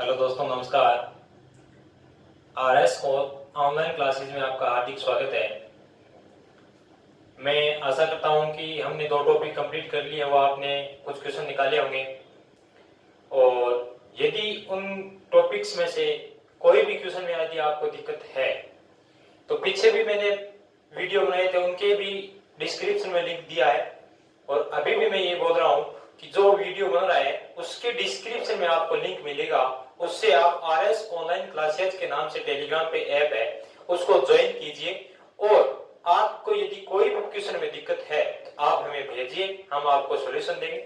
Hello दोस्तों, नमस्कार। RS और ऑनलाइन क्लासेस में आपका हार्दिक स्वागत है। मैं आशा करता हूं कि हमने 2 टॉपिक कंप्लीट कर लिए, वो आपने कुछ क्वेश्चन निकाले होंगे। और यदि उन टॉपिक्स में से कोई भी क्वेश्चन में यदि आपको दिक्कत है तो पीछे भी मैंने वीडियो बनाए थे, उनके भी डिस्क्रिप्शन में लिंक दिया है। और अभी भी मैं ये बोल रहा हूँ कि जो वीडियो बन रहा है उसके डिस्क्रिप्शन में आपको लिंक मिलेगा, उससे आप आरएस ऑनलाइन क्लासेज के नाम से टेलीग्राम पे ऐप है, उसको ज्वाइन कीजिए। और आपको यदि कोई भी क्वेश्चन में दिक्कत है तो आप हमें भेजिए, हम आपको सॉल्यूशन देंगे।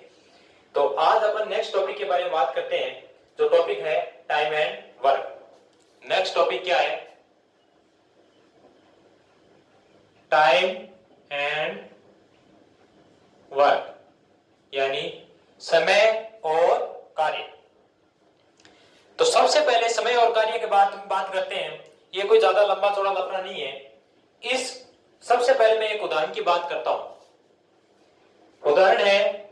तो आज अपन नेक्स्ट टॉपिक के बारे में बात करते हैं, जो टॉपिक है time and work. Next topic क्या है? टाइम एंड वर्क, यानी समय और कार्य। तो सबसे पहले समय और कार्य के बात करते हैं। ये कोई ज्यादा लंबा चौड़ा लफड़ा नहीं है। इस सबसे पहले मैं एक उदाहरण की बात करता हूं। उदाहरण है,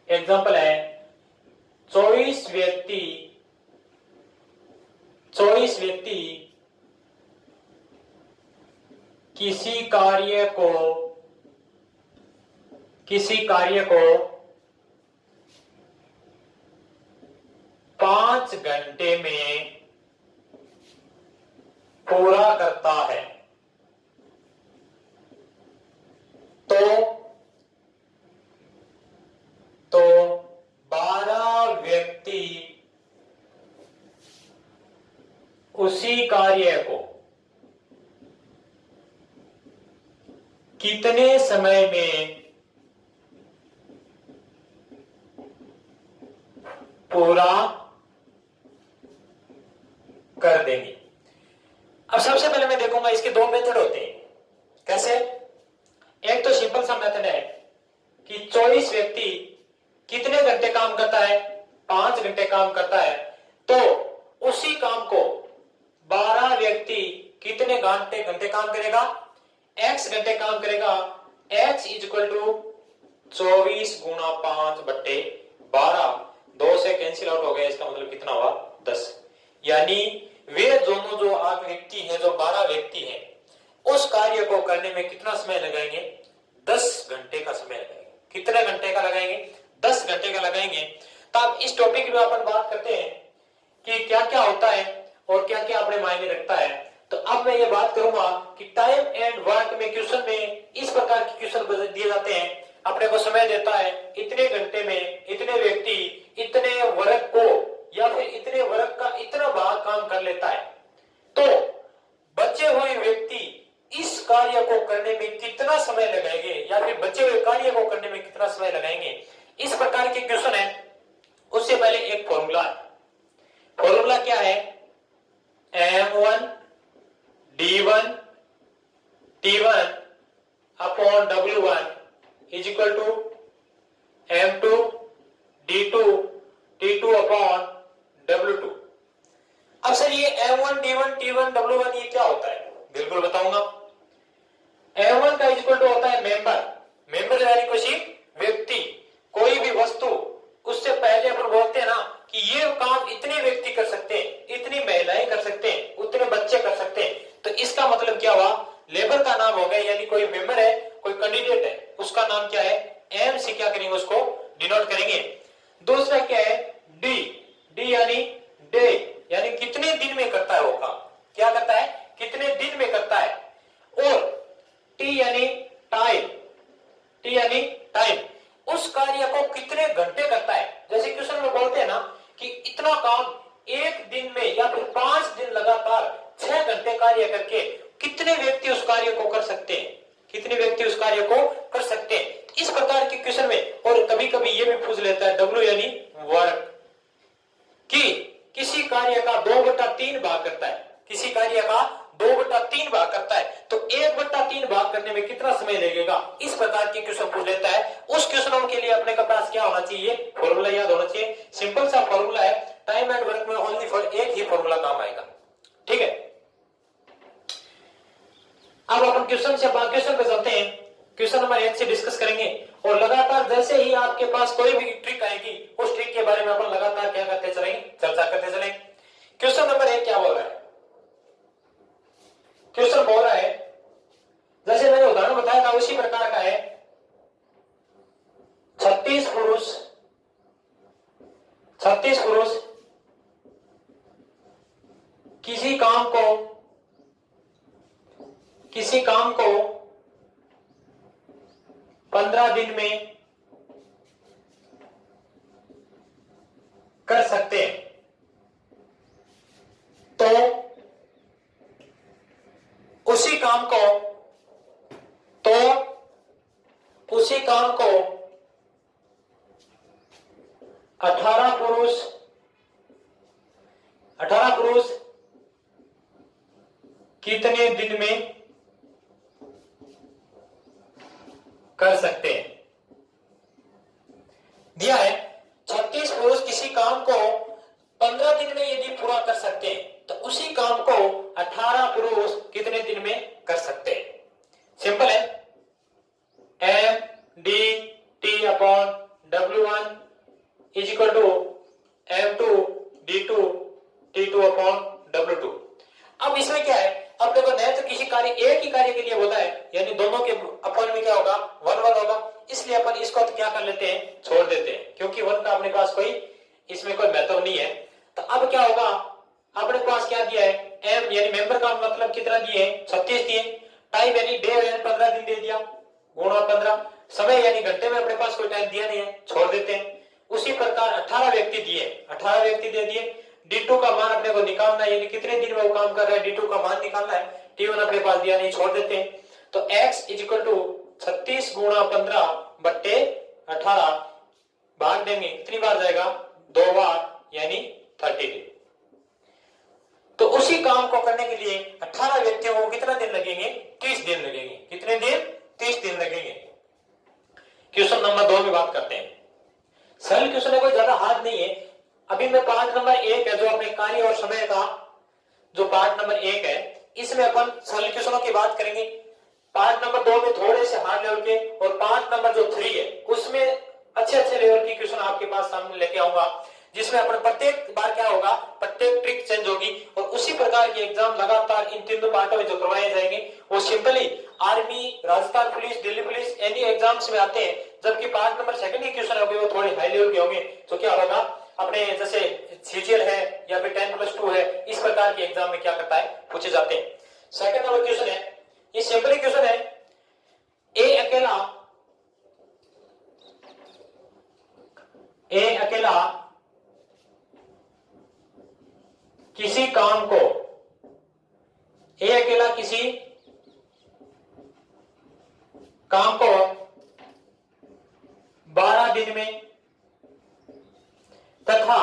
एग्जांपल है, 24 व्यक्ति किसी कार्य को 5 घंटे में पूरा करता है, तो 12 व्यक्ति उसी कार्य को कितने समय में पूरा कर देंगे? अब सबसे पहले मैं देखूंगा इसके 2 मेथड होते हैं। कैसे? एक तो सिंपल सा मेथड है कि 24 व्यक्ति कितने घंटे काम करता है? 5 घंटे काम करता है, तो उसी काम को 12 व्यक्ति कितने घंटे काम करेगा? x घंटे काम करेगा। x इक्वल टू 24 गुणा 5 बट्टे 12, 2 से कैंसिल आउट हो गया, इसका मतलब कितना हुआ? 10। यानी वे दोनों जो आप व्यक्ति हैं, जो 12 व्यक्ति हैं, उस कार्य को करने में कितना समय लगाएंगे? 10 घंटे का समय लगाएंगे। कितने घंटे का लगाएंगे? 10 घंटे का लगाएंगे। तो अब इस टॉपिक में अपन बात करते हैं कि क्या क्या होता है और क्या क्या अपने मायने रखता है। तो अब मैं ये बात करूंगा कि टाइम एंड वर्क में क्वेश्चन में इस प्रकार के क्वेश्चन दिए जाते हैं। अपने को समय देता है, इतने घंटे में इतने व्यक्ति इतने वर्क को या फिर इतने वर्क का इतना भाग काम कर लेता है, तो बचे हुए व्यक्ति इस कार्य को करने में कितना समय लगाएंगे या फिर बचे हुए कार्य को करने में कितना समय लगाएंगे। इस प्रकार के क्वेश्चन है। उससे पहले एक फॉर्मूला है। फॉर्मूला क्या है? M1 D1 T1 upon W1 is equal to M2 D2 T2 upon W2। अब सर ये M1 D1 T1 W1 ये क्या होता है? बिल्कुल बताऊंगा। M1 का इक्वल टू होता है मेंबर यानी किसी व्यक्ति, कोई भी वस्तु। उससे पहले अपन बोलते हैं ना कि ये काम इतने व्यक्ति कर सकते हैं, इतनी महिलाएं कर सकते हैं, उतने बच्चे कर सकते हैं। तो इसका मतलब क्या हुआ? लेबर का नाम हो गया, यानी कोई मेंबर है, कोई कैंडिडेट है, उसका नाम क्या है? एम से क्या करेंगे? उसको डिनोट करेंगे। दूसरा क्या है? डी यानी डे, यानी कितने दिन में करता है वो काम। क्या करता है? कितने दिन में करता है। और टी यानी टाइम, उस कार्य को कितने घंटे करता है। जैसे क्वेश्चन में बोलते हैं ना कि इतना काम एक दिन में या फिर 5 दिन लगातार 6 घंटे कार्य करके कितने व्यक्ति उस कार्य को कर सकते हैं, कितने व्यक्ति उस कार्य को कर सकते हैं। इस प्रकार के क्वेश्चन में, और कभी कभी ये भी पूछ लेता है W यानी वर्क, कि किसी कार्य का 2/3 भाग करता है, किसी कार्य का 2/3 भाग करता है, तो 1/3 भाग करने में कितना समय लगेगा। इस प्रकार के क्वेश्चन पूछ लेता है। उस क्वेश्चनों के लिए अपने के पास क्या होना चाहिए? फॉर्मूला याद होना चाहिए। सिंपल सा फॉर्मूला है, टाइम एंड वर्क में ओनली फॉर एक ही फॉर्मूला काम आएगा। ठीक है, अब अपन क्वेश्चन पे चलते हैं। क्वेश्चन नंबर 1 से डिस्कस करेंगे और लगातार जैसे ही आपके पास कोई भी ट्रिक आएगी उस ट्रिक के बारे में अपन लगातार क्या करते चलेंगे, चर्चा करते चलेंगे। क्वेश्चन नंबर 1 क्या बोल रहा है? क्वेश्चन बोल रहा है, जैसे मैंने उदाहरण बताया था उसी प्रकार का है, 36 पुरुष किसी काम को 15 दिन में कर सकते हैं, तो उसी काम को 18 पुरुष कितने दिन में कर सकते हैं? दिया है 36 पुरुष किसी काम को 15 दिन में यदि पूरा कर सकते हैं तो उसी काम को 18 पुरुष कितने दिन में कर सकते हैं। सिंपल है, MDT/W1 is equal to M2D2T2/W2। अब इसमें क्या है, अब देखो न तो किसी कार्य एक ही कार्य के लिए होता है, यानी दोनों के अपन में क्या होगा 1 होगा, इसलिए अपन इसको तो क्या कर लेते हैं, छोड़ देते हैं, क्योंकि 1 का अपने पास कोई इसमें कोई महत्व नहीं है। तो अब क्या होगा, अपने पास क्या दिया है, एम यानी मेंबर का मतलब कितना दिए, 36 दिए, टाइम यानी डे यानी 15 दिन दे दिया, गुणा 15, समय यानी घंटे में अपने पास कोई टाइम दिया नहीं है, छोड़ देते हैं। उसी प्रकार 18 व्यक्ति दिए, 18 व्यक्ति दे दिए, D2 का मान अपने को निकालना है, यानी कितने दिन में वो काम कर रहा है, D2 का मान निकालना है, T1 अपने पास दिया नहीं, छोड़ देते हैं। तो x इज इक्वल टू 36 गुणा 15 बट्टे 18 भाग देंगे, कितनी बार जाएगा, 2 बार, यानी 30 दिन। तो उसी काम को करने के लिए 18 व्यक्तियों को कितना दिन लगेंगे, 30 दिन लगेंगे। कितने दिन, 30 दिन लगेंगे। क्वेश्चन नंबर 2 में बात करते हैं। सरल क्वेश्चन है, कोई ज्यादा हार्ड नहीं है। अभी मैं पार्ट नंबर 1 है जो अपने कार्य और समय का जो पार्ट नंबर 1 है, इसमें अपन सरल क्वेश्चनों की बात करेंगे। पार्ट नंबर 2 में थोड़े से हार्ड लेवल के, और पार्ट नंबर जो 3 है उसमें अच्छे लेवल की क्वेश्चन आपके पास सामने लेके आऊंगा, जिसमें अपन प्रत्येक बार क्या होगा, प्रत्येक ट्रिक चेंज होगी और उसी प्रकार के एग्जाम लगातार इन तीनों पार्टों में जो करवाए जाएंगे वो simply army, Rajasthan police, Delhi police any exams में आते हैं। जबकि पार्ट नंबर 2 के क्वेश्चन होंगे वो थोड़े हाई लेवल के होंगे, तो क्या होगा, अपने जैसे सीजीएल है या फिर 10+2 है, इस प्रकार के एग्जाम में क्या करता है, पूछे जाते हैं। सेकंड नंबर क्वेश्चन है, ये सिंपल क्वेश्चन है, ए अकेला किसी काम को 12 दिन में तथा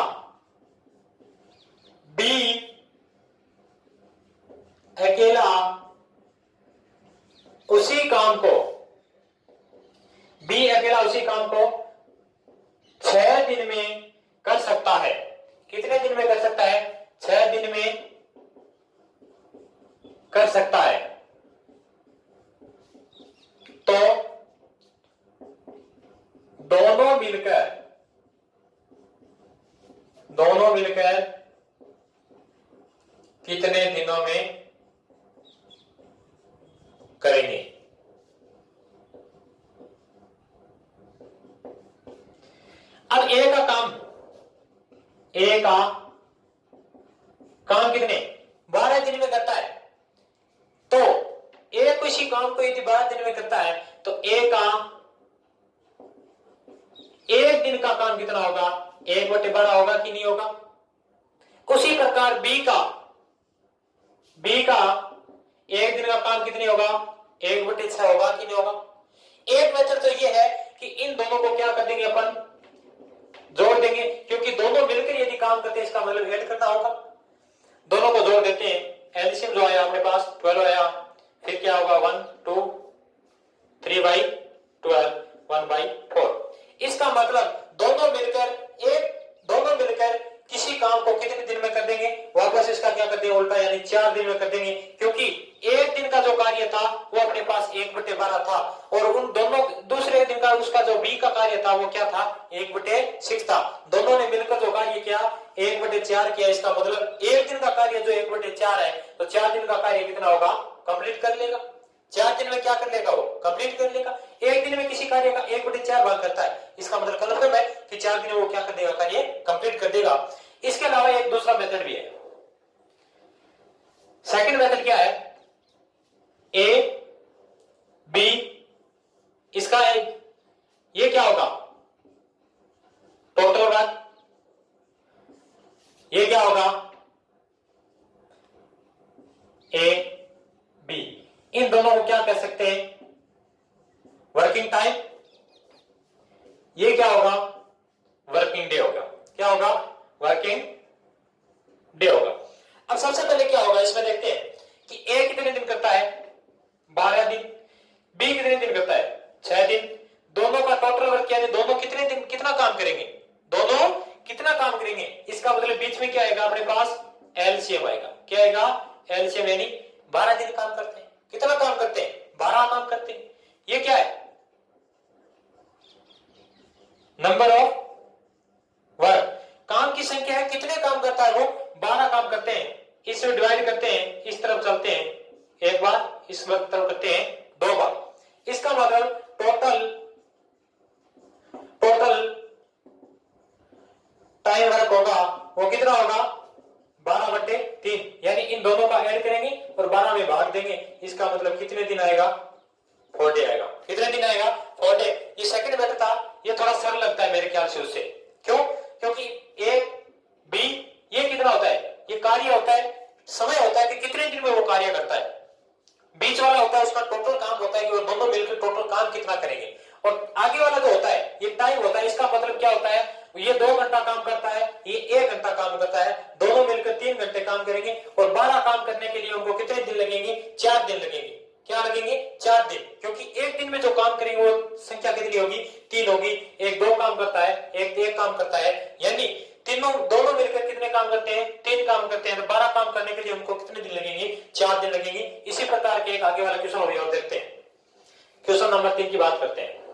बी अकेला उसी काम को 6 दिन में कर सकता है। कितने दिन में कर सकता है, 6 दिन में कर सकता है। तो दोनों मिलकर कितने दिनों में करेंगे। अब ए का काम कितने 12 दिन में करता है, तो ए किसी काम को यदि 12 दिन में करता है तो ए का 1 दिन का काम कितना होगा, 1/12 होगा कि नहीं होगा। उसी प्रकार बी का 1 दिन का काम कितनी होगा, 1/6 होगा कि नहीं होगा। एक मेथड तो ये है कि इन दोनों को क्या कर देंगे, अपन जोड़ देंगे, क्योंकि दोनों मिलकर यदि काम करते हैं इसका मतलब ऐड करना होगा। दोनों को जोड़ देते हैं, एलसीएम जो आया अपने पास 12 आया, फिर क्या होगा 1 2 3/12 1/4। इसका मतलब दोनों मिलकर किसी काम को कितने दिन में कर देंगे, वापस इसका क्या कर देंगे उल्टा, यानी 4 दिन में कर देंगे, क्योंकि 1 दिन का जो कार्य था वो अपने पास 1/12 1/12 था, और उन दोनों दूसरे दिन का उसका जो बी का कार्य था वो क्या था, 1/6 था। दोनों ने मिलकर जो कार्य किया 1/4 किया। इसका मतलब एक दिन का कार्य जो 1/4 है, तो 4 दिन का कार्य कितना होगा, कंप्लीट कर लेगा। 4 दिन में क्या कर लेगा, वो कंप्लीट कर लेगा। एक दिन में किसी कार्य का 1/4 भाग करता है, इसका मतलब कन्फर्म है कि 4 दिन में वो क्या कर देगा, कार्य कंप्लीट कर देगा। इसके अलावा एक दूसरा मेथड भी है। सेकंड मेथड क्या है, ए बी, इसका ये क्या होगा, टोटल वर्क, ये क्या होगा, ए बी। इन दोनों को क्या कह सकते हैं, वर्किंग टाइम। ये क्या होगा, वर्किंग डे होगा। क्या होगा, वर्किंग डे होगा। अब सबसे पहले क्या होगा, इसमें देखते हैं कि ए कितने दिन करता है, 12 दिन। बी कितने दिन करता है, 6 दिन। दोनों का टोटल वर्क यानी दोनों कितने दिन कितना काम करेंगे, दोनों कितना काम करेंगे। इसका मतलब बीच में क्या आएगा, अपने पास एलसीएम आएगा। क्या आएगा, एलसीएम, यानी 12 दिन काम करते हैं। कितना काम करते हैं, 12 काम करते हैं। ये क्या है, नंबर ऑफ वर्क, काम की संख्या है, कितने काम करता है वो, 12 काम करते हैं। इसे डिवाइड करते हैं, इस तरफ चलते हैं एक बार, इस तरफ करते हैं 2 बार। इसका मतलब टोटल टाइम वर्क होगा वो कितना होगा, 12/3, यानी इन दोनों का ऐड करेंगे और 12 में भाग देंगे। इसका मतलब कितने दिन आएगा, 4 डे आएगा। कितने दिन आएगा, 4 डे। ये सेकंड मेथड था, ये थोड़ा सरल लगता है मेरे ख्याल से उससे। क्यों, क्योंकि ए बी ये कितना होता है, ये कार्य होता है, समय होता है कि कितने दिन में वो कार्य करता है। बीच वाला होता है उसका टोटल काम होता है कि वो दोनों मिलकर टोटल काम कितना करेंगे, और आगे वाला जो होता है ये टाइम होता है। इसका मतलब क्या होता है, ये 2 घंटा काम करता है, ये 1 घंटा काम करता है, दोनों मिलकर 3 घंटे काम करेंगे, और 12 काम करने के लिए उनको कितने दिन लगेंगे, 4 दिन लगेंगे। क्या लगेंगे, 4 दिन, क्योंकि एक दिन में जो काम करेंगे वो संख्या कितनी होगी, 3 होगी। एक 2 काम करता है, एक काम करता है, यानी दोनों मिलकर कितने काम करते हैं, 3 काम करते हैं। तो 12 काम करने के लिए उनको कितने दिन लगेंगे, 4 दिन लगेंगे। इसी प्रकार के एक आगे वाला क्वेश्चन अभी और देखते हैं। क्वेश्चन नंबर 3 की बात करते हैं।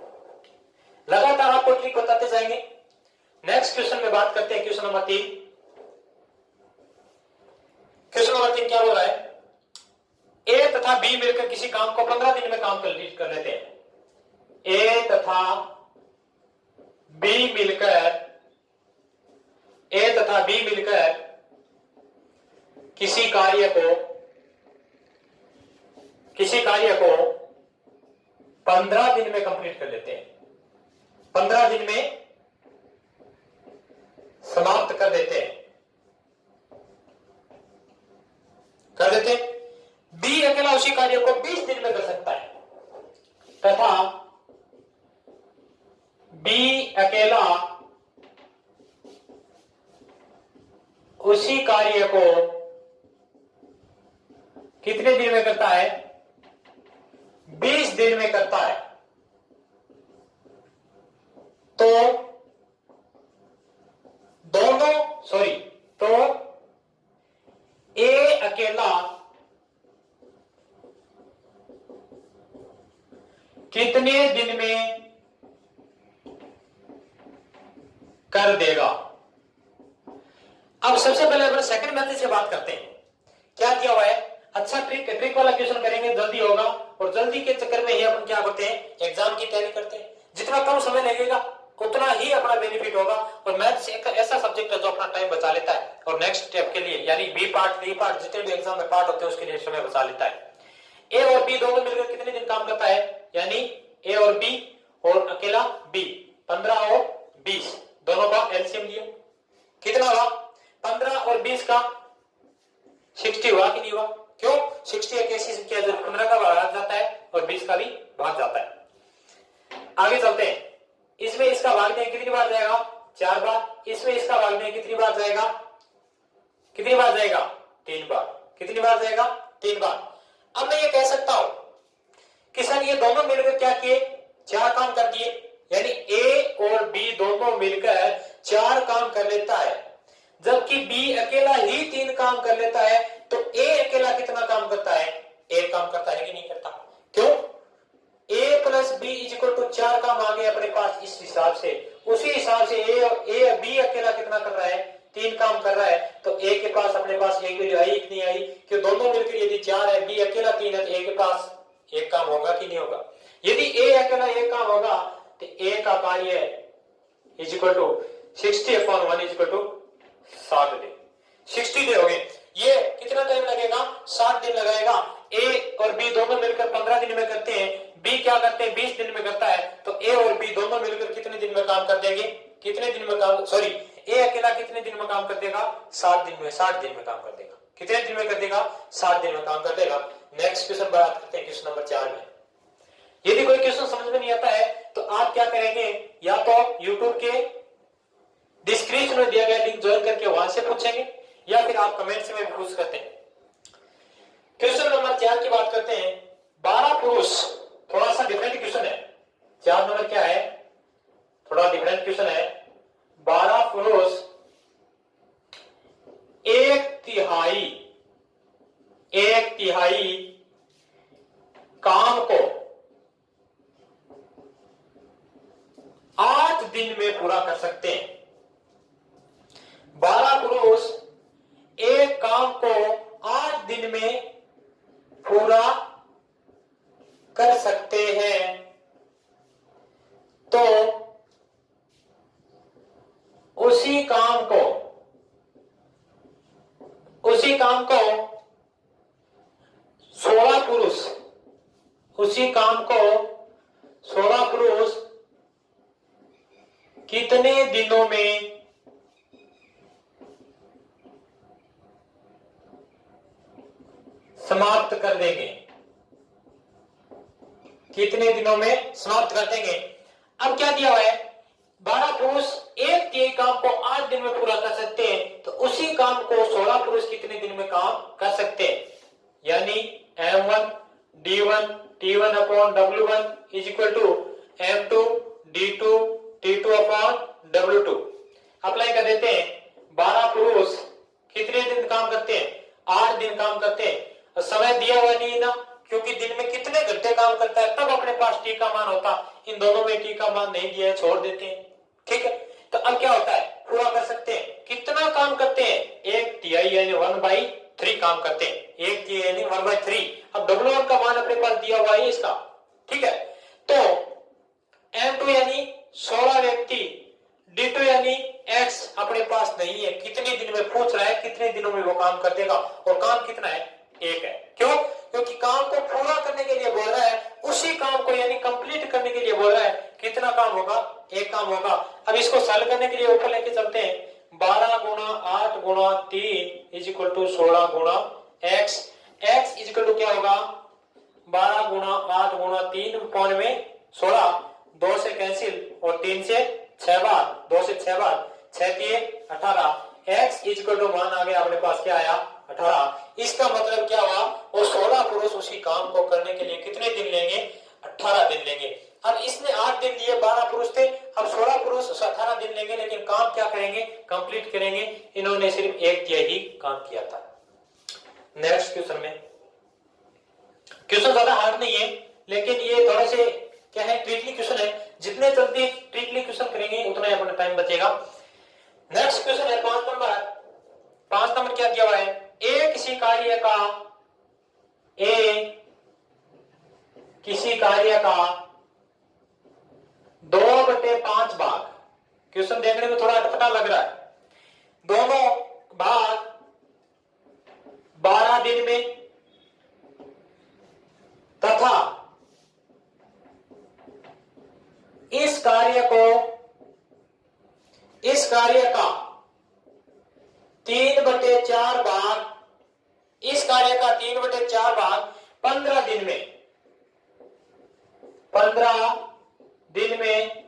लगातार आपको ट्रिक बताते जाएंगे। नेक्स्ट क्वेश्चन में बात करते हैं, क्वेश्चन नंबर 3। क्वेश्चन नंबर 3 क्या बोल रहा है, ए तथा बी मिलकर किसी काम को 15 दिन में काम कंप्लीट कर लेते हैं। ए तथा बी मिलकर किसी कार्य को 15 दिन में कंप्लीट कर लेते हैं, 15 दिन में समाप्त कर देते हैं, बी अकेला उसी कार्य को 20 दिन में कर सकता है, तथा बी अकेला उसी कार्य को कितने दिन में करता है, 20 दिन में करता है। तो ए अकेला कितने दिन में कर देगा। अब सबसे पहले अपन सेकंड मेथड से बात करते हैं। क्या किया हुआ है, अच्छा ट्रिक वाला क्वेश्चन करेंगे, जल्दी होगा, और जल्दी के चक्कर में ही अपन क्या करते हैं, एग्जाम की तैयारी करते हैं। जितना कम समय लगेगा उतना ही अपना बेनिफिट होगा। और मैथ्स एक ऐसा सब्जेक्ट है जो अपना टाइम बचा लेता है, और नेक्स्ट स्टेप के लिए यानी बी पार्ट जितने भी एग्जाम में पार्ट होते हैं उसके लिए समय बचा लेता है। ए और बी दोनों मिलकर कितने दिन काम करता है, यानी ए और बी और अकेला बी, 15 और 20 दोनों का एलसीएम लिया, कितना हुआ, 15 और 20 का 60 हुआ कि नहीं हुआ। क्यों, 60 एक ऐसी संख्या जो 15 का भाग जाता है और 20 का भी भाग जाता है। आगे चलते हैं, इसमें इसका भाग दें कितनी बार जाएगा, 4 बार। इसमें इसका भाग दें कितनी बार जाएगा, 3 बार। कितनी बार जाएगा, 3 बार। अब मैं ये कह सकता हूं कि सर ये दोनों मिलकर क्या किए, 4 काम कर दिए, यानी ए और बी दोनों मिलकर 4 काम कर लेता है, जबकि बी अकेला ही 3 काम कर लेता है। तो ए अकेला कितना काम करता है, 1 काम करता है कि नहीं करता। क्यों, plus B is equal to 4 काम आ गया अपने पास इस हिसाब से। उसी हिसाब से ए बी अकेला कितना कर रहा है, 3 काम कर रहा है। तो ए के पास अपने पास एक वैल्यू आई कि नहीं आई, कि दोनों मिलकर यदि 4 है, बी अकेला 3 है, तो ए के पास एक काम होगा कि नहीं होगा। यदि ए अकेला एक काम होगा तो ए का कार्य is equal to 60/1 is equal to 60 दिन। 60 दिन हो गए। ये कितना टाइम लगेगा, 60 दिन लगाएगा। ए और बी दोनों मिलकर 15 दिन में करते हैं, बी क्या करते हैं 20 दिन में करता है। तो ए और बी दोनों मिलकर कितने दिन में काम कर देंगे, कितने दिन में काम, सॉरी ए अकेला कितने दिन में काम कर देगा, 60 दिन में, 60 दिन में काम कर देगा। कितने दिन में कर देगा, 60 दिन में काम कर देगा। नेक्स्ट क्वेश्चन बात करते हैं, क्वेश्चन नंबर 4 में। यदि कोई क्वेश्चन समझ में नहीं आता है तो आप क्या करेंगे, या तो YouTube के डिस्क्रिप्शन में दिया गया लिंक ज्वाइन करके वहां से पूछेंगे, या फिर आप कमेंट्स में भी पूछ सकते हैं। क्वेश्चन नंबर 4 की बात करते हैं। 12 पुरुष, थोड़ा सा डिफरेंट क्वेश्चन है। 4 नंबर क्या है, थोड़ा डिफरेंट क्वेश्चन है। 12 पुरुष 1/3 काम को 8 दिन में पूरा कर सकते हैं। 12 पुरुष एक काम को 8 दिन में पूरा कर सकते हैं, तो उसी काम को 16 पुरुष कितने दिनों में समाप्त कर देंगे, कितने दिनों में समाप्त कर देंगे। अब क्या दिया हुआ है, 12 पुरुष एक के काम को 8 दिन में पूरा कर सकते हैं, तो उसी काम को 16 पुरुष कितने दिन में काम कर सकते हैं। यानी M1 D1 T1 upon W1 is equal to M2 D2 T2 upon W2। Apply कर देते हैं। 12 पुरुष कितने दिन काम करते हैं, 8 दिन काम करते हैं। समय दिया हुआ नहीं ना, क्योंकि दिन में कितने घंटे काम करता है तब अपने पास टी का मान होता। इन दोनों में टी का मान नहीं दिया है, छोड़ देते हैं। ठीक है, तो अब क्या होता है, पूरा कर सकते हैं। कितना काम करते हैं, 1 TI यानी 1/3 काम करते हैं। 1 TI यानी 1/3। अब W1 का मान अपने पास दिया हुआ है इसका। ठीक है, तो M2 यानी 16 व्यक्ति, D2 यानी X अपने पास नहीं है। कितने दिन में पूछ रहा है, कितने दिनों में वो काम कर देगा, और काम कितना है, 1 है। क्यों, क्योंकि काम को पूरा करने के लिए बोल रहा है, उसी काम को यानी कंप्लीट करने के लिए बोल रहा है। कितना काम होगा, 1 काम होगा। अब इसको सॉल्व करने के लिए ऊपर लेके चलते हैं। 12 गुणा 8 गुणा 3 इज इक्वल टू 16 गुणा x। x is equal to क्या होगा, 12 गुणा 8 गुणा 3 पौन में 16, 2 से कैंसिल और 3 से 6 बार, 2 से 6 बार, 6 3 18। x इज इक्वल टू मान आ गया अपने पास, क्या आया, 18। इसका मतलब क्या हुआ, वो 16 पुरुष उसी काम को करने के लिए कितने दिन लेंगे, 18 दिन लेंगे। अब इसने 8 दिन लिए, 12 पुरुष थे, अब 16 पुरुष 18 दिन लेंगे, लेकिन काम क्या करेंगे, कंप्लीट करेंगे। इन्होंने सिर्फ 1 तिहाई काम किया था। नेक्स्ट क्वेश्चन में, क्वेश्चन ज्यादा हार्ड नहीं है, लेकिन ये थोड़े से क्या है, ट्रिकली क्वेश्चन है। जितने जल्दी ट्रिकली क्वेश्चन करेंगे उतना ही अपना टाइम बचेगा। नेक्स्ट क्वेश्चन है 5 नंबर। 5 नंबर क्या दिया हुआ है, किसी कार्य का 2/5 भाग। क्वेश्चन देखने में थोड़ा अटपटा लग रहा है। दोनों भाग 12 दिन में तथा इस कार्य का 3/4 भाग, इस कार्य का 3/4 भाग 15 दिन में, 15 दिन में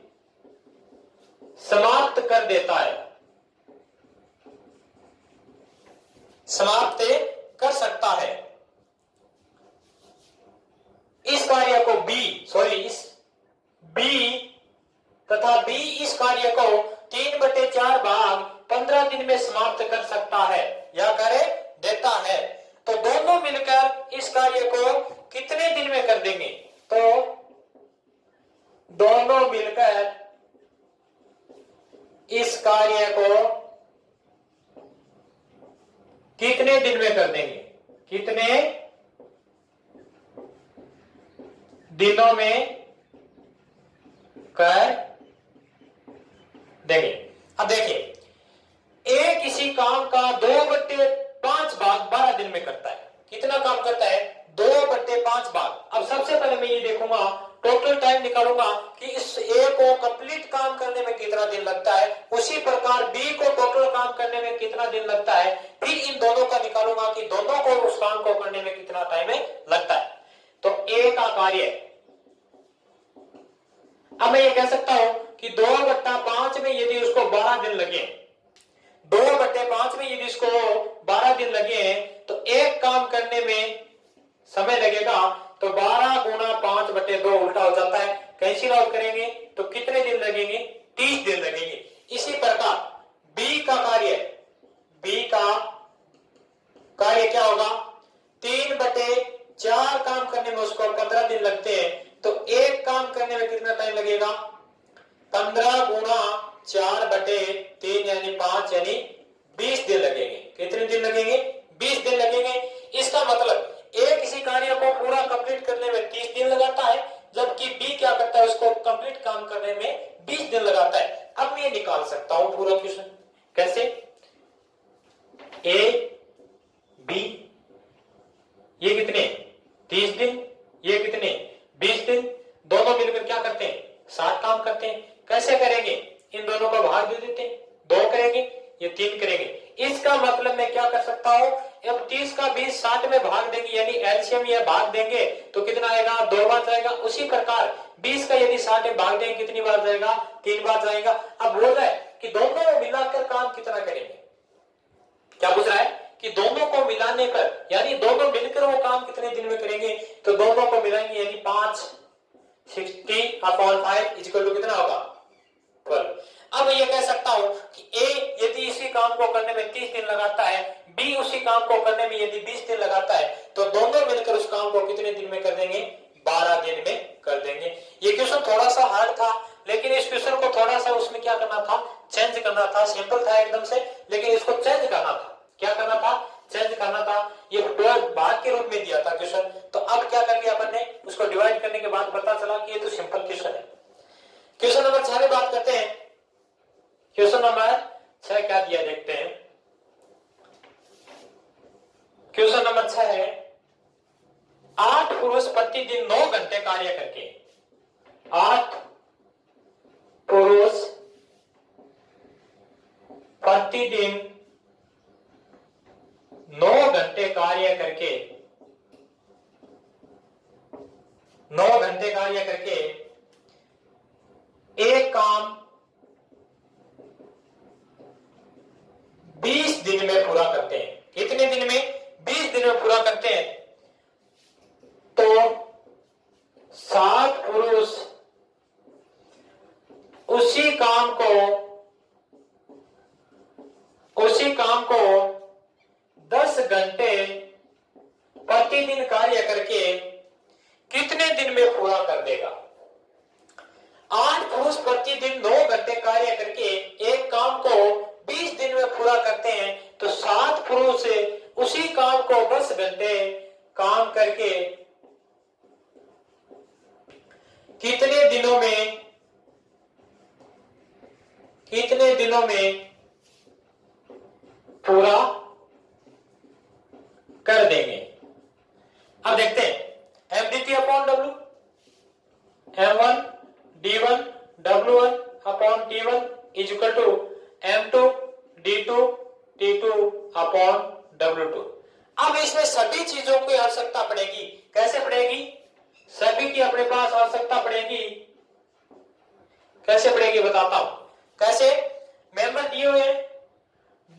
समाप्त कर देता है, समाप्त कर सकता है। इस कार्य को इस बी तथा बी इस कार्य को 3/4 भाग 15 दिन में समाप्त कर सकता है या करे देता है, तो दोनों मिलकर इस कार्य को कितने दिन में कर देंगे। तो मिलकर इस कार्य को कितने दिन में कर देंगे, कितने दिनों में कर देंगे। अब देखिए, ए किसी काम का 2/5 भाग 12 दिन में करता है। कितना काम करता है? 2/5 भाग। अब सबसे पहले मैं ये देखूंगा, टोटल टाइम निकालूंगा कि इस ए को कंप्लीट काम करने में कितना दिन लगता है, उसी प्रकार बी को टोटल काम करने में कितना दिन लगता है, फिर इन दोनों का निकालूंगा कि दोनों को उस काम को करने में कितना टाइम लगता है। तो ए का कार्य, अब मैं ये कह सकता हूं कि 2/5 में यदि उसको 12 दिन लगे, 2/5 में यदि इसको 12 दिन लगे तो एक काम करने में समय लगेगा, तो 12 गुणा 5/2 उल्टा हो जाता है। कैंसिल आउट करेंगे तो कितने दिन लगेंगे? 30 दिन लगेंगे। इसी प्रकार बी का कार्य, बी का कार्य क्या होगा? 3/4 काम करने में उसको 15 दिन लगते हैं, तो एक काम करने में कितना टाइम लगेगा? 15 गुणा 4/3 यानी 5 यानी 20 दिन लगेंगे। कितने दिन लगेंगे? 20 दिन लगेंगे। इसका मतलब ए किसी कार्य को पूरा कंप्लीट करने में 30 दिन लगाता है, जबकि बी क्या करता है? उसको कंप्लीट काम करने में 20 दिन लगाता है। अब मैं निकाल सकता हूं पूरा क्वेश्चन। कैसे? ए बी, ये कितने? 30 दिन, ये कितने? 20 दिन। दोनों मिलकर क्या करते हैं? 60 काम करते हैं। कैसे करेंगे? इन दोनों को भाग दे देते हैं, 2 करेंगे, ये 3 करेंगे। इसका मतलब मैं क्या कर सकता हूं? अब 30 का 20 60 में भाग देंगे, यानी एलसीएम या भाग देंगे तो कितना आएगा? 2 बार जाएगा। उसी प्रकार 20 का यदि 60 में भाग देंगे कितनी बार जाएगा? 3 बार जाएगा। अब बोल रहा है कि दोनों मिलाकर काम कितना करेंगे? क्या पूछ रहा है? कि दोनों को मिलाने पर, यानी दोनों मिलकर वो काम कितने दिन में करेंगे? तो दोनों को मिलाएंगे यानी 5 60/5 इक्वल टू कितना होगा? 12। अब ये कह सकता हूं कि ए यदि इसी काम को करने में 30 दिन लगाता है, बी उसी काम को करने में यदि 20 दिन लगाता है, तो दोनों मिलकर उस काम को कितने दिन में कर देंगे? 12 दिन में कर देंगे। ये क्वेश्चन थोड़ा सा हार्ड था, लेकिन इस क्वेश्चन को थोड़ा सा उसमें क्या करना था? चेंज करना था। सिंपल था एकदम से, लेकिन इसको चेंज करना था। क्या करना था? चेंज करना था। ये भाग के रूप में दिया था क्वेश्चन, तो अब क्या कर लिया अपन ने? उसको डिवाइड करने के बाद पता चला कि ये तो सिंपल क्वेश्चन है। क्वेश्चन नंबर 6 में बात करते हैं। क्वेश्चन नंबर 6 क्या दिया देखते हैं। क्वेश्चन नंबर 6 है, 8 पुरुष प्रतिदिन 9 घंटे कार्य करके, 8 पुरुष प्रतिदिन 9 घंटे कार्य करके, 9 घंटे कार्य करके एक काम 20 दिन में पूरा करते हैं। कितने दिन में? 20 दिन में पूरा करते हैं। तो 7 पुरुष उसी काम को 10 घंटे प्रतिदिन कार्य करके कितने दिन में पूरा कर देगा? 8 पुरुष प्रतिदिन 9 घंटे कार्य करके एक काम को 20 दिन में पूरा करते हैं, तो 7 पुरुष उसी काम को 10 घंटे काम करके कितने दिनों में पूरा कर देंगे। अब देखते हैं mdt/w, m1 d1 w1 upon t1 is equal to m2 d2 t2 w2। अब इसमें सभी चीजों की आवश्यकता पड़ेगी। कैसे पड़ेगी? सभी की अपने पास आवश्यकता पड़ेगी। कैसे पड़ेगी बताता हूं। कैसे? मेंबर दिए हुए,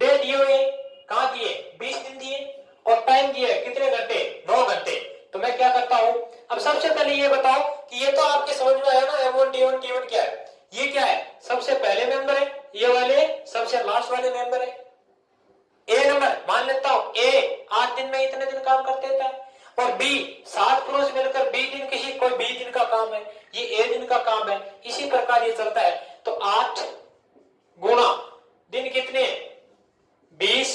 डे दिए हुए, कहां दिए? 20 दिन दिए, और टाइम दिए कितने घंटे? 9 घंटे। तो मैं क्या करता हूं, अब सबसे पहले ये बताओ कि ये तो आपके समझ में आया ना, M1 D1 T1 क्या है? ये क्या है? सबसे पहले मेंबर है, ये वाले सबसे लास्ट वाले मेंबर है। ए नंबर मान लेता हूं, ए 8 दिन में इतने दिन काम कर देता है, और बी 7 पुरुष मिलकर 20 दिन, किसी कोई 20 दिन का काम है, ये 1 दिन का काम है, इसी प्रकार ये चलता है। तो 8 गुना दिन कितने हैं, 20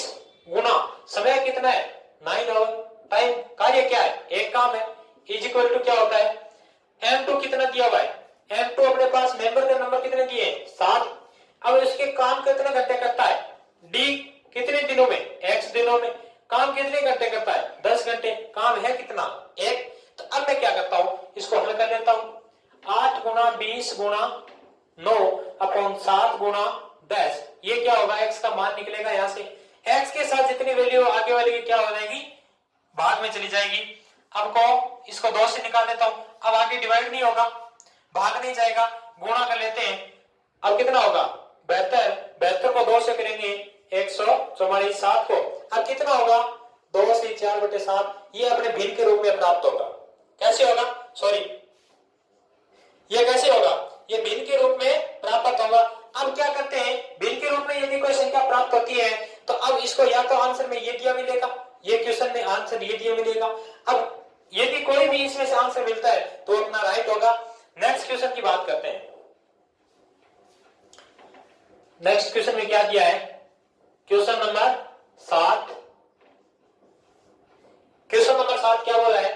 गुना समय कितना है, 9 आवर। टाइम, कार्य क्या है, एक काम है, इज इक्वल टू क्या होता है, M2 कितना दिया हुआ है, M2 अपने पास मेंबर के नंबर कितने दिए, 7। अब इसके काम कितने घंटे करता है, D कितने दिनों में, X दिनों में, काम कितने घंटे करता है, 10 घंटे, काम है कितना, 1। तो अब मैं क्या करता हूं, इसको हल कर लेता हूं। 8 गुना 20 गुना 9 अपॉन 7 गुना 10, ये क्या होगा, X का मान निकलेगा यहां से। X के साथ जितनी वैल्यू आगे वाली की क्या हो जाएगी, भाग में चली जाएगी। अब को इसको 2 से निकाल देता हूं, अब आगे डिवाइड नहीं होगा, भाग नहीं जाएगा, गुणा कर लेते हैं। अब कितना होगा, 72, 72 को 2 से करेंगे 144, 7 को, अब कितना होगा, 2 से 4/7, ये अपने भिन्न के रूप में प्राप्त होगा। कैसे होगा, सॉरी ये कैसे होगा, ये भिन्न के रूप में प्राप्त होगा। अब क्या करते हैं, भिन्न के रूप में यदि कोई संख्या प्राप्त होती है तो अब इसको या तो आंसर में ये दिया मिलेगा, ये क्वेश्चन में आंसर ये दिया मिलेगा। अब यदि कोई भी इसमें से आंसर मिलता है तो अपना राइट होगा। नेक्स्ट क्वेश्चन की बात करते हैं। नेक्स्ट क्वेश्चन में क्या दिया है, क्वेश्चन नंबर 7। क्वेश्चन नंबर 7 क्या बोला है,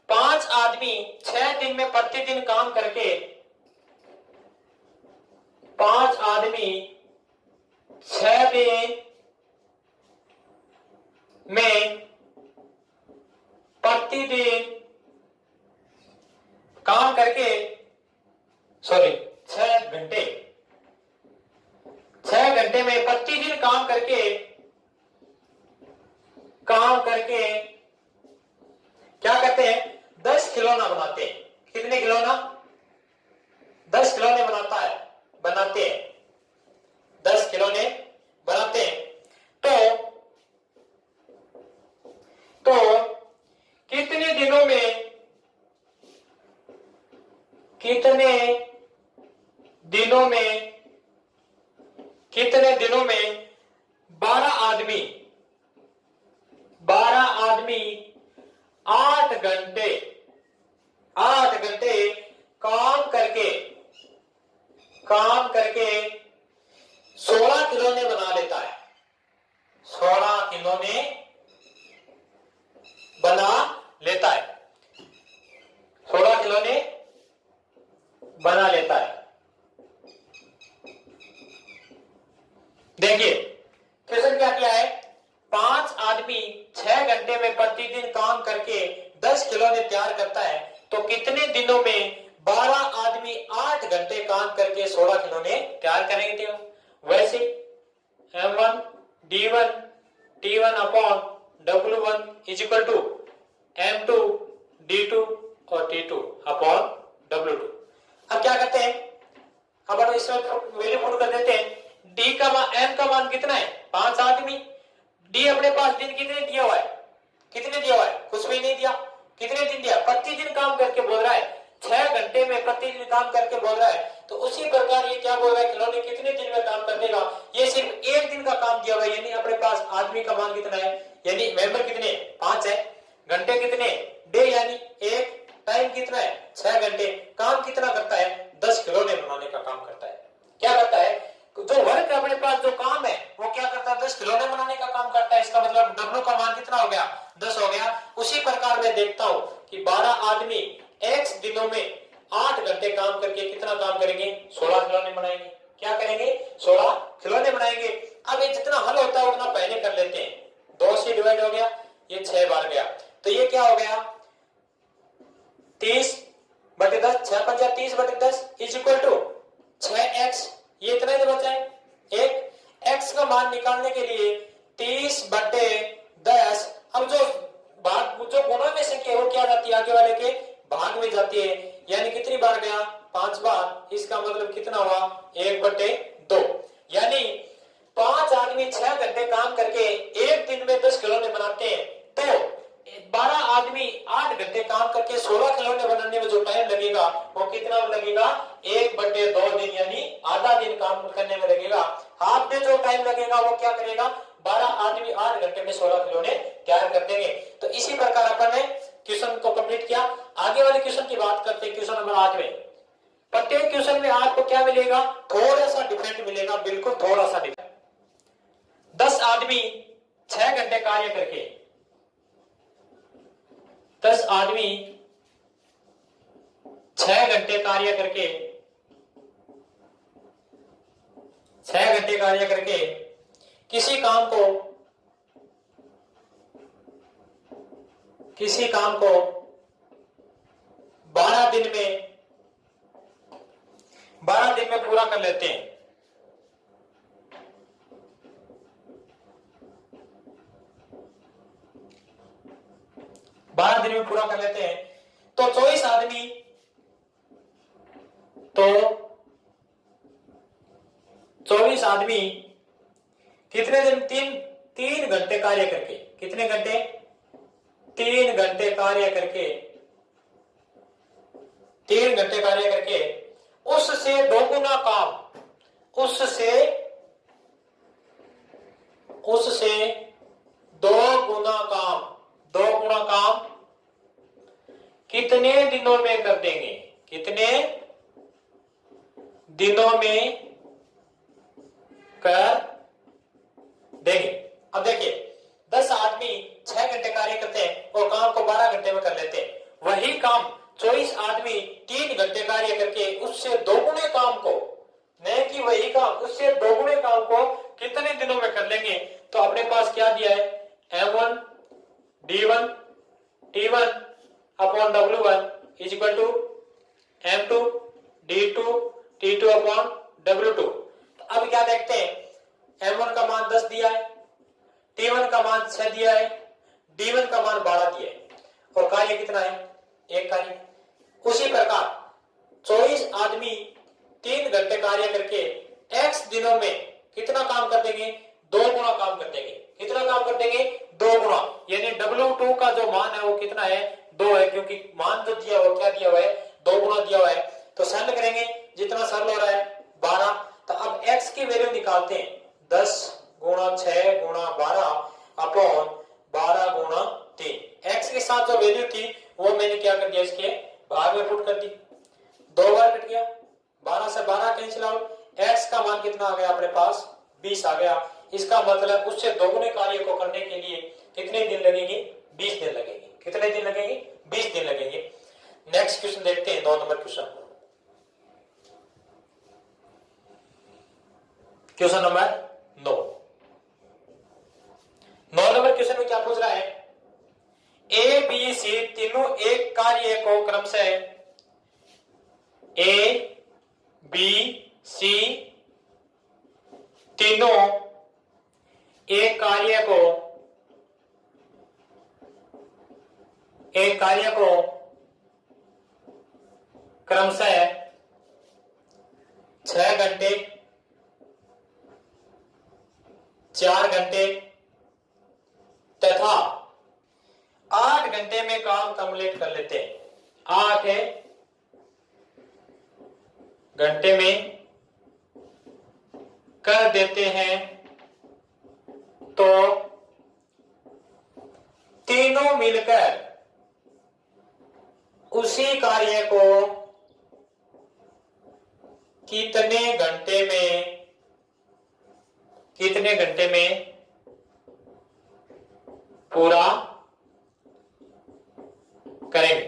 5 आदमी 6 दिन में प्रतिदिन काम करके, 5 आदमी 6 दिन में प्रतिदिन काम करके, सॉरी 6 घंटे, 6 घंटे में प्रतिदिन काम करके क्या करते हैं, 10 खिलौना बनाते हैं। कितने खिलौना, 10 खिलौने बनाते हैं, 10 खिलौने बनाते हैं। तो कितने दिनों में 12 आदमी 8 घंटे काम करके 16 खिलौने बना लेता है, 16 खिलौने बना लेता है, 16 खिलौने बना लेता है। देखिए क्वेश्चन क्या किया है, 5 आदमी 6 घंटे में प्रतिदिन काम करके 10 खिलौने तैयार करता है, तो कितने दिनों में 12 आदमी 8 घंटे काम करके 16 खिलौने तैयार करेंगे। वैसे M1 D1 T1 upon W1 is equal to M2 D2 और T2 अपॉन W2। अब क्या करते हैं, अब हम इसमें वैल्यू पुट कर देते हैं। D का मान, M का मान कितना है, 5 आदमी, D अपने पास दिन कितने दिया हुआ है, कुछ भी नहीं दिया। कितने दिन दिया, प्रतिदिन काम करके बोल रहा है, 6 घंटे में प्रतिदिन काम करके बोल रहा है। तो उसी प्रकार ये क्या बोल रहा है, खिलौने कितने दिन में काम कर देगा, ये सिर्फ 1 दिन का काम दिया हुआ है। यानी अपने पास आदमी का मान कितना है, यानी मेंबर कितने 5 है, घंटे कितने, डे यानी 1, टाइम कितना है 6 घंटे, काम कितना करता है, 10 खिलौने बनाने का काम करता है। क्या करता है, जो वर्क अपने पास जो काम है वो क्या करता है, 10 खिलौने बनाने का काम करता है। इसका मतलब W का मान कितना हो गया, 10 हो गया। उसी प्रकार मैं देखता हूं कि 12 आदमी X दिनों में 8 घंटे काम करके कितना काम करेंगे, 16 खिलौने बनाएंगे। क्या करेंगे, 16 खिलौने बनाएंगे। अब ये जितना हल होता है उतना पहले कर लेते हैं। 2 से डिवाइड हो गया, ये 6 बार गया, तो ये क्या हो गया 30/10, 6 पंजा 30/10 इज इक्वल टू 6x। ये इतना ही बचा है, एक x का मान निकालने के लिए 30/10। अब जो गुणा में संख्या वो क्या जाती है, आगे वाले के भाग में जाती है। यानी कितनी बार गया, 5 बार। इसका मतलब कितना हुआ, 1/2। यानी 5 आदमी 6 घंटे काम करके 1 दिन में 10 खिलौने बनाते हैं, तो 12 आदमी 8 घंटे काम करके 16 खिलौने बनाने में जो टाइम लगेगा वो कितना लगेगा, 1/2 दिन, यानी आधा दिन काम करने में लगेगा। हाफ डे जो टाइम लगेगा वो क्या करेगा, 12 आदमी 8 घंटे में 16 खिलौने तैयार कर देंगे। तो इसी प्रकार अपन ने क्वेश्चन को कंप्लीट किया। आगे वाले क्वेश्चन की बात करते हैं, क्वेश्चन नंबर 8 में। प्रत्येक क्वेश्चन में आपको क्या मिलेगा, थोड़ा सा डिफरेंट मिलेगा, बिल्कुल थोड़ा सा डिफरेंट। 10 आदमी 6 घंटे कार्य करके, 10 आदमी 6 घंटे कार्य करके, 6 घंटे कार्य करके किसी काम को 12 दिन में पूरा कर लेते हैं। 12 दिन में पूरा कर लेते हैं तो 24 आदमी, तो 24 आदमी कितने दिन, 3 घंटे कार्य करके, कितने घंटे, 3 घंटे कार्य करके, 3 घंटे कार्य करके उससे 2 गुना काम, उससे 2 गुना काम, 2 गुना काम कितने दिनों में कर देंगे, कितने दिनों में कर देंगे। अब देखिए 10 आदमी 6 घंटे कार्य करते हैं और काम को 12 घंटे में कर लेते हैं। वही काम 24 आदमी 3 घंटे कार्य करके उससे 2 गुने काम को, नहीं कि वही काम, उससे 2 गुने काम को कितने दिनों में कर लेंगे। तो अपने पास क्या दिया है, M1 D1 T1 upon W1 is equal to M2 D2 T2 upon W2। तो अब क्या देखते हैं, M1 का मान 10 दिया है, T1 का मान 6 दिया है, D1 का मान 12 दिया है और कार्य कितना है, 1 कार्य। उसी प्रकार 24 आदमी 3 घंटे कार्य करके X दिनों में कितना काम कर देंगे, 2 गुना काम कर देंगे। कितना काम कर देंगे, 2 गुना, यानी W2 का जो मान है वो कितना है, 2 है, क्योंकि मान जो दिया हुआ क्या दिया हुआ है, 2 गुना दिया हुआ है। तो सरल करेंगे, जितना सरल हो रहा है 12। तो अब X की वैल्यू निकालते हैं, 10 गुणा 6 गुणा 12 अपॉन 12 गुणा 3। X के साथ जो वैल्यू थी वो मैंने क्या कर दिया, इसके भाग में पुट कर दी, 2 बार कट गया, 12 से 12 कैंसिल आउट, X का मान कितना आ गया अपने पास, 20 आ गया। इसका मतलब उससे दोगुने कार्य को करने के लिए कितने दिन लगेंगे, 20 दिन लगेंगे। कितने दिन लगेंगे, 20 दिन लगेंगे। नेक्स्ट क्वेश्चन देखते हैं, 9 number question. Question number 9 number question में क्या पूछ रहा है, ए बी सी तीनों एक कार्य को क्रमशः ए बी सी तीनों एक कार्य को क्रमशः 6 घंटे, 4 घंटे तथा 8 घंटे में काम कंप्लीट कर लेते हैं। 8 घंटे में कर देते हैं तो तीनों मिलकर उसी कार्य को कितने घंटे में पूरा करेंगे।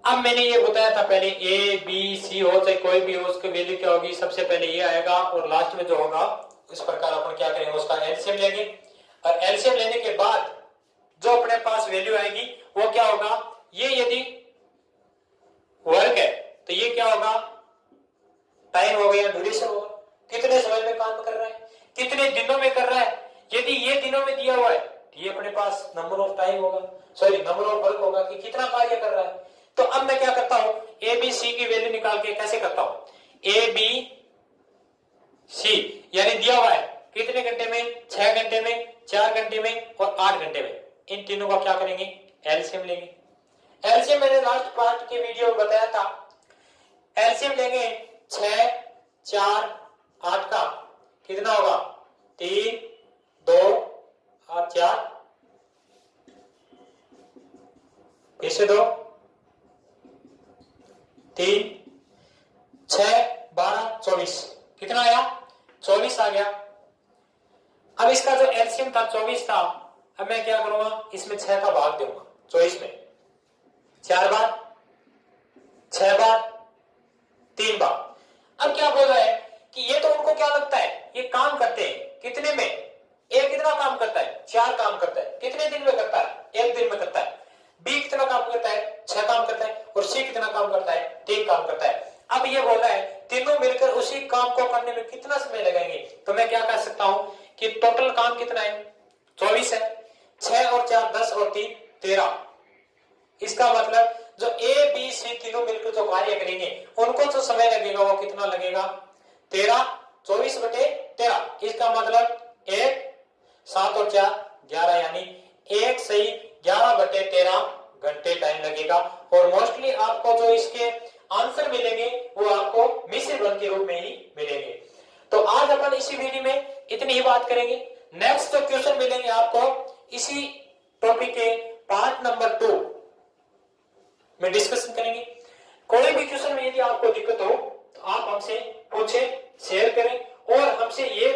अब मैंने ये बताया था पहले, ए बी सी हो चाहे कोई भी हो, उसकी वैल्यू क्या होगी, सबसे पहले ये आएगा और लास्ट में जो होगा इस प्रकार अपन क्या करेंगे, उसका एलसीएम लेंगे और एलसीएम लेने के बाद जो अपने पास वैल्यू आएगी वो क्या होगा, ये यदि वर्क है तो ये क्या होगा, टाइम हो गया, ड्यूरेशन होगा, कितने समय में काम कर रहा है, कितने दिनों में कर रहा है। यदि ये दिनों में दिया हुआ है ये अपने पास नंबर ऑफ टाइम होगा, सॉरी नंबर ऑफ वर्क होगा कि कितना कार्य कर रहा है। तो अब मैं क्या करता हूं, ए बी सी की वैल्यू निकाल के कैसे करता हूं, ए बी सी यानी दिया हुआ है कितने घंटे में, 6 घंटे में, 4 घंटे में और 8 घंटे में, इन तीनों का क्या करेंगे, एलसीएम लेंगे। एलसीएम मैंने लास्ट पार्ट के वीडियो में बताया था, एलसीएम लेंगे 6 4 8 का कितना होगा, 3 2 8 4 फिर से 2, 3, 6, 12, 24, कितना आया? 24 आ गया। अब इसका जो एलसीएम था 24 था, अब मैं क्या करूंगा, इसमें 6 का भाग दूंगा 24 में, 4 बार, 6 बार, 3 बार। अब क्या बोल रहा है कि ये तो उनको क्या लगता है, ये काम करते हैं कितने में, ए कितना काम करता है, 4 काम करता है, कितने दिन में करता है, 1 दिन में करता है। बी कितना काम करता है, 6 काम करता है। और सी कितना काम करता है, 3 काम करता है। अब ये बोल रहा है तीनों मिलकर उसी काम को करने में कितना समय लगेंगे, तो मैं क्या कह सकता हूं कि टोटल काम कितना है, 24 है, 6 और 4 10 और 3 13। इसका मतलब जो ए बी सी तीनों मिलकर जो कार्य करेंगे उनको जो समय लगेगा वो कितना लगेगा, 13, 24/13। इसका मतलब 1, 7 और 4 11, यानी 1 सही 11/13 घंटे टाइम लगेगा। और मोस्टली आपको जो इसके आंसर मिलेंगे वो आपको मिश्र वन के रूप में ही मिलेंगे। तो आज अपन इसी वीडियो में इतनी ही बात करेंगे। नेक्स्ट जो क्वेश्चन मिलेंगे आपको इसी टॉपिक के पार्ट नंबर 2 में डिस्कशन करेंगे। कोई भी क्वेश्चन में यदि आपको दिक्कत हो तो आप हमसे पूछें, शेयर करें। और हमसे ये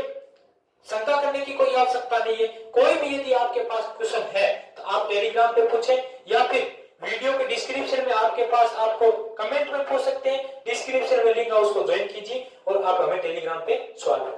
शंका करने की कोई आवश्यकता नहीं है। कोई भी यदि आपके पास क्वेश्चन है तो आप टेलीग्राम पे पूछें या फिर वीडियो के डिस्क्रिप्शन में आपके पास आपको कमेंट में पूछ सकते हैं। डिस्क्रिप्शन में लिंक है, उसको ज्वाइन कीजिए और आप हमें टेलीग्राम पे सवाल पूछिए।